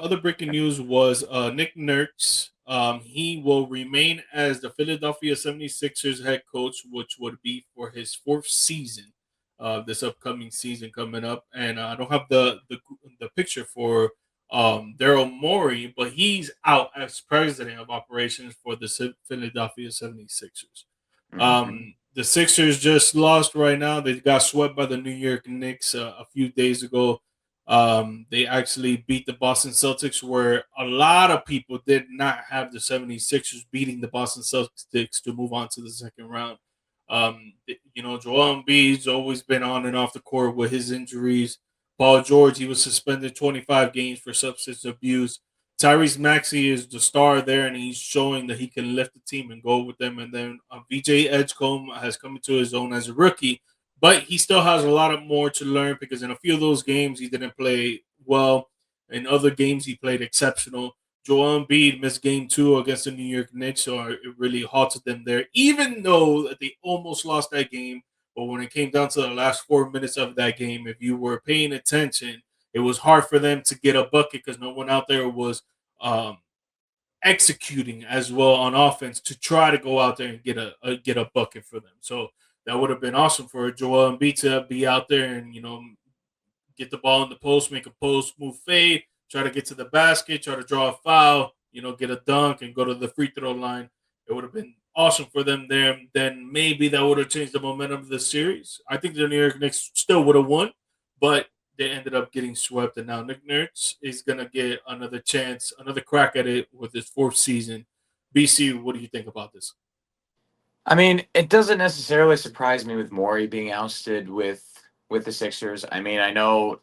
other breaking news was Nick Nurse. He will remain as the Philadelphia 76ers head coach, which would be for his fourth season, this upcoming season coming up. And I don't have the picture for Daryl Morey, but he's out as president of operations for the Philadelphia 76ers. Hmm. The Sixers just lost right now. They got swept by the New York Knicks a few days ago. They actually beat the Boston Celtics, where a lot of people did not have the 76ers beating the Boston Celtics to move on to the second round. Joel Embiid's always been on and off the court with his injuries. Paul George, he was suspended 25 games for substance abuse. Tyrese Maxey is the star there, and he's showing that he can lift the team and go with them. And then VJ Edgecombe has come into his own as a rookie, but he still has a lot of more to learn because in a few of those games he didn't play well. In other games he played exceptional. Joel Embiid missed game 2 against the New York Knicks, so it really halted them there. Even though they almost lost that game, but when it came down to the last 4 minutes of that game, if you were paying attention, it was hard for them to get a bucket because no one out there was um, executing as well on offense to try to go out there and get a bucket for them. So that would have been awesome for Joel Embiid to be out there and get the ball in the post, make a post move fade, try to get to the basket, try to draw a foul, get a dunk and go to the free throw line. It would have been awesome for them there. Then maybe that would have changed the momentum of the series. I think the New York Knicks still would have won, but they ended up getting swept. And now Nick Nurse is gonna get another chance, another crack at it with his fourth season. BC, what do you think about this? I mean, it doesn't necessarily surprise me with Morey being ousted with the Sixers. I mean, I know,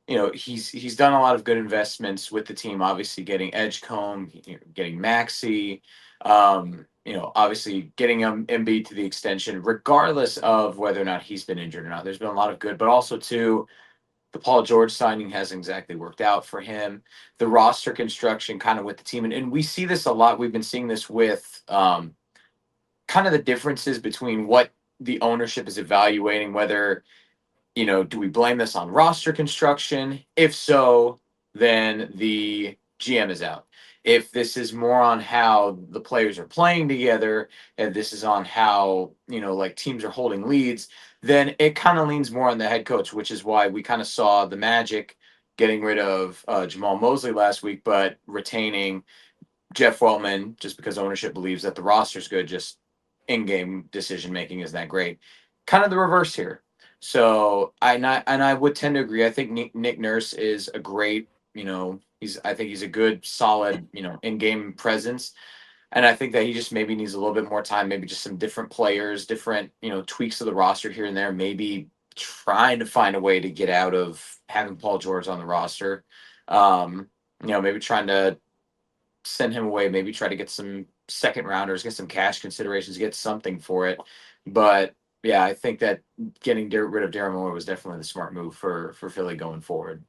he's done a lot of good investments with the team. Obviously, getting Edgecombe, getting Maxi, obviously getting Embiid to the extension, regardless of whether or not he's been injured or not. There's been a lot of good, but also too, the Paul George signing hasn't exactly worked out for him. The roster construction, kind of with the team, and we see this a lot. We've been seeing this with kind of the differences between what the ownership is evaluating, whether, do we blame this on roster construction? If so, then the GM is out. If this is more on how the players are playing together, and this is on how, like teams are holding leads, then it kind of leans more on the head coach, which is why we kind of saw the Magic getting rid of Jamal Mosley last week, but retaining Jeff Weltman just because ownership believes that the roster's good, just in-game decision making is that great. Kind of the reverse here. So I would tend to agree. I think Nick Nurse is a great, I think he's a good, solid, in-game presence. And I think that he just maybe needs a little bit more time, maybe just some different players, different, tweaks of the roster here and there, maybe trying to find a way to get out of having Paul George on the roster. Maybe trying to send him away, maybe try to get some second rounders, get some cash considerations, get something for it. But yeah, I think that getting rid of Darren Moore was definitely the smart move for Philly going forward.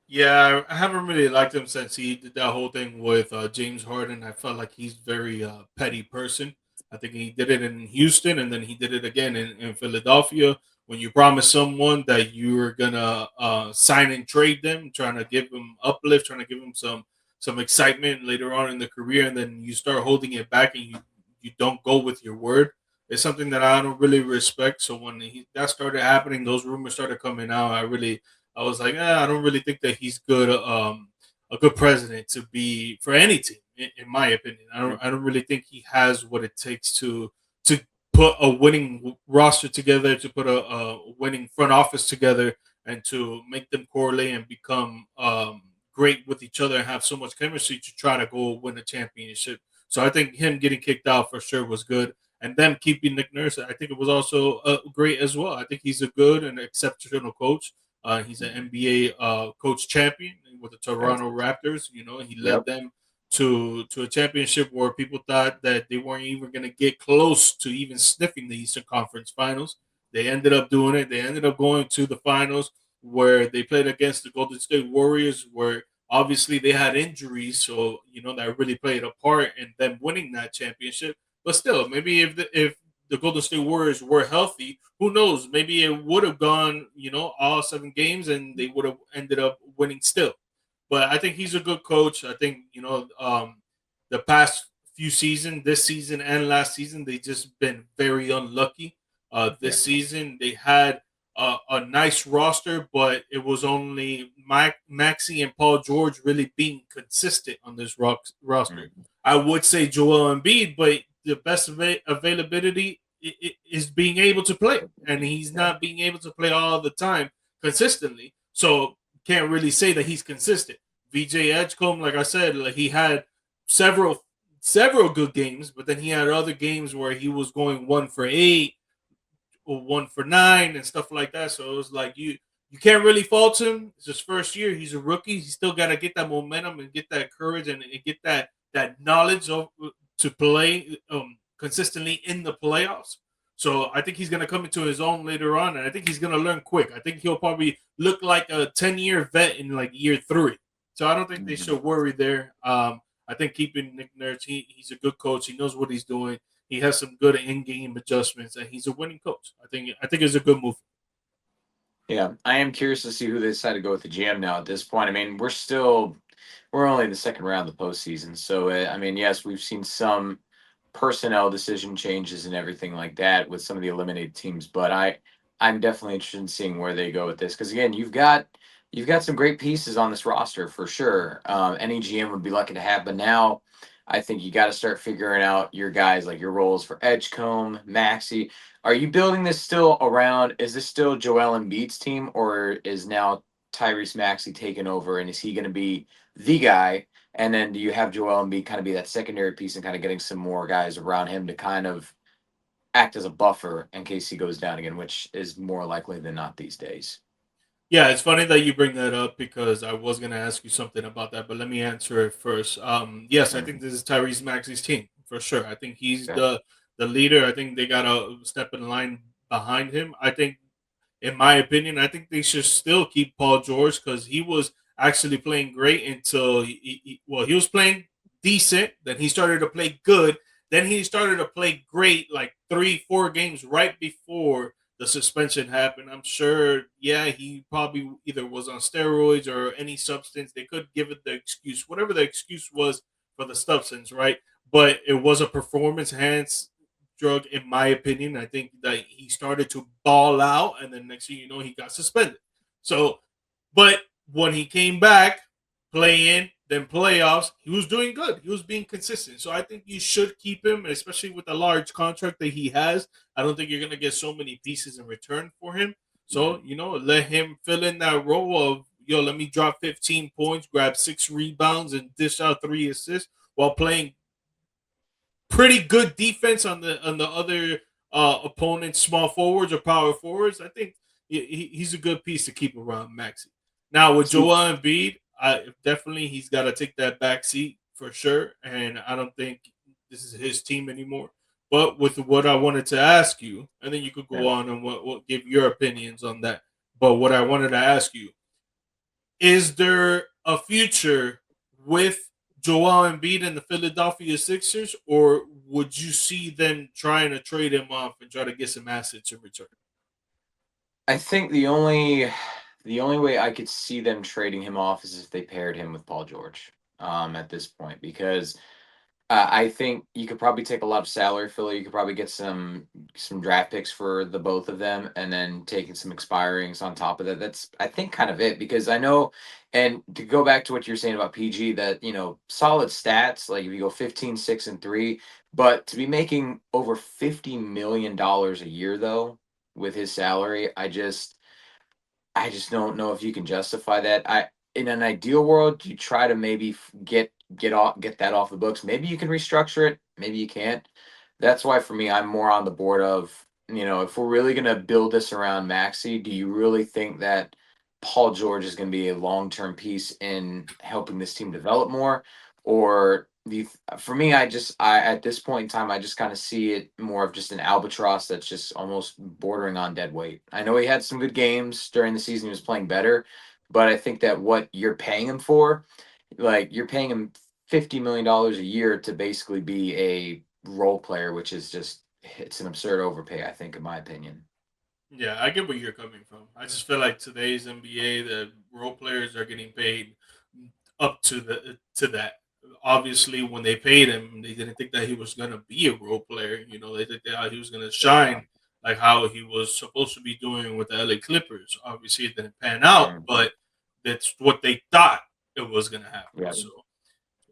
Yeah, I haven't really liked him since he did that whole thing with James Harden. I felt like he's very petty person. I think he did it in Houston, and then he did it again in Philadelphia. When you promise someone that you're gonna sign and trade them, trying to give them uplift, trying to give them some excitement later on in the career, and then you start holding it back and you don't go with your word. It's something that I don't really respect. So when that started happening, those rumors started coming out. I was like, I don't really think that he's good, a good president to be for any team, in my opinion. I don't really think he has what it takes to put a winning roster together, to put a winning front office together, and to make them correlate and become great with each other and have so much chemistry to try to go win a championship. So I think him getting kicked out for sure was good, and them keeping Nick Nurse, I think it was also great as well. I think he's a good and exceptional coach. He's an NBA coach champion with the Right. Toronto Raptors. He led Yep. them to a championship where people thought that they weren't even going to get close to even sniffing the Eastern Conference Finals. They ended up doing it. They ended up going to the finals where they played against the Golden State Warriors, where obviously they had injuries, so that really played a part in them winning that championship. But still, maybe if the Golden State Warriors were healthy, who knows? Maybe it would have gone, all 7 games, and they would have ended up winning still. But I think he's a good coach. I think the past few seasons, this season and last season, they just been very unlucky. Yeah. This season they had a nice roster, but it was only Maxi and Paul George really being consistent on this roster. Mhm. I would say Joel Embiid, but the best availability is being able to play, and he's Yeah. not being able to play all the time consistently. So can't really say that he's consistent. VJ Edgecombe, like I said, like he had several several good games, but then he had other games where he was going 1 for 8 or 1 for 9 and stuff like that. So it was like you can't really fault him. It's his first year. He's a rookie. He's still got to get that momentum and get that courage and get that knowledge of to play consistently in the playoffs. So I think he's going to come into his own later on, and I think he's going to learn quick. I think he'll probably look like a 10-year vet in like year 3. So I don't think they Mhm. should worry there. I think keeping Nick Nurse, he's a good coach. He knows what he's doing. He has some good in-game adjustments, and he's a winning coach. I think it's a good move. Yeah, I am curious to see who they decide to go with the GM now at this point. I mean, we're only in the second round of the postseason, so I mean, yes, we've seen some personnel decision changes and everything like that with some of the eliminated teams, but I'm definitely interested in seeing where they go with this because again, you've got some great pieces on this roster for sure. Any GM would be lucky to have, but now I think you got to start figuring out your guys like your roles for Edgecombe, Maxi. Are you building this still around? Is this still Joel Embiid's team, or is now Tyrese Maxey taking over, and is he going to be the guy? And then do you have Joel Embiid kind of be that secondary piece and kind of getting some more guys around him to kind of act as a buffer in case he goes down again, which is more likely than not these days. Yeah, it's funny that you bring that up because I was going to ask you something about that, but let me answer it first. Yes, I Mhm. think this is Tyrese Maxey's team for sure. I think he's Yeah. the leader. I think they got to step in line behind him. I think in my opinion, I think they should still keep Paul George because he was actually playing great until he was playing decent. Then he started to play good. Then he started to play great like 3 4 games right before the suspension happened. I'm sure, yeah, he probably either was on steroids or any substance. They could give it the excuse, whatever the excuse was for the substance, right? But it was a performance enhanced drug, in my opinion. I think that he started to ball out, and then next thing you know, he got suspended. So, but when he came back, playing, then playoffs, he was doing good. He was being consistent. So I think you should keep him, especially with the large contract that he has. I don't think you're gonna get so many pieces in return for him. So, Mhm. let him fill in that role of let me drop 15 points, grab 6 rebounds, and dish out 3 assists while playing pretty good defense on the other opponent's small forwards or power forwards. I think he's a good piece to keep around Maxi. Now with See, Joel Embiid, definitely he's got to take that back seat for sure, and I don't think this is his team anymore. But with what I wanted to ask you, and then you could yeah. go on and what give your opinions on that. But what I wanted to ask you, is there a future with Joel Embiid and the Philadelphia Sixers, or would you see them trying to trade him off and try to get some assets in return? I think the only way I could see them trading him off is if they paired him with Paul George at this point because I think you could probably take a lot of salary filler. You could probably get some draft picks for the both of them, and then taking some expirings on top of that. That's I think kind of it because I know. And to go back to what you're saying about PG, that solid stats like if you go 15, 6, and 3, but to be making over $50 million a year though with his salary, I just don't know if you can justify that. In an ideal world, you try to maybe get that off the books. Maybe you can restructure it. Maybe you can't. That's why for me, I'm more on the board of if we're really gonna build this around Maxi, do you really think that Paul George is going to be a long term piece in helping this team develop more, or for me, I at this point in time, I just kind of see it more of just an albatross that's just almost bordering on dead weight. I know he had some good games during the season; he was playing better, but I think that what you're paying him for, like you're paying him $50 million a year to basically be a role player, which is just it's an absurd overpay. I think, in my opinion. Yeah, I get where you're coming from. I just feel like today's NBA, the role players are getting paid up to that. Obviously, when they paid him, they didn't think that he was gonna be a role player. You know, they think that he was gonna Yeah. shine like how he was supposed to be doing with the LA Clippers. Obviously, it didn't pan out, Mm. but that's what they thought it was gonna happen. Yeah. So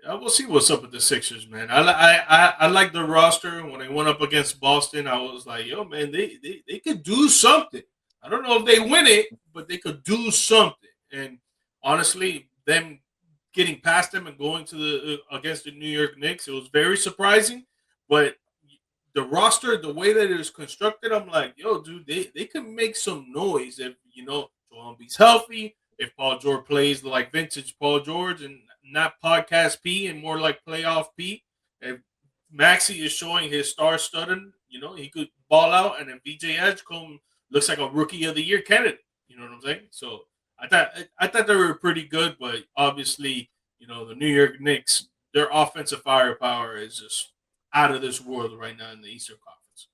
yeah, we'll see what's up with the Sixers, man. I like the roster. When they went up against Boston, I was like, yo, man, they could do something. I don't know if they win it, but they could do something. And honestly, them getting past them and going to the against the New York Knicks, it was very surprising. But the roster, the way that it was constructed, I'm like, yo, dude, they can make some noise if Joel Embiid's healthy. If Paul George plays like vintage Paul George and not podcast P and more like playoff P. If Maxi is showing his star studding, he could ball out, and then BJ Edgecombe looks like a rookie of the year candidate. You know what I'm saying? So I thought they were pretty good, but obviously, the New York Knicks, their offensive firepower is just out of this world right now in the Eastern Conference.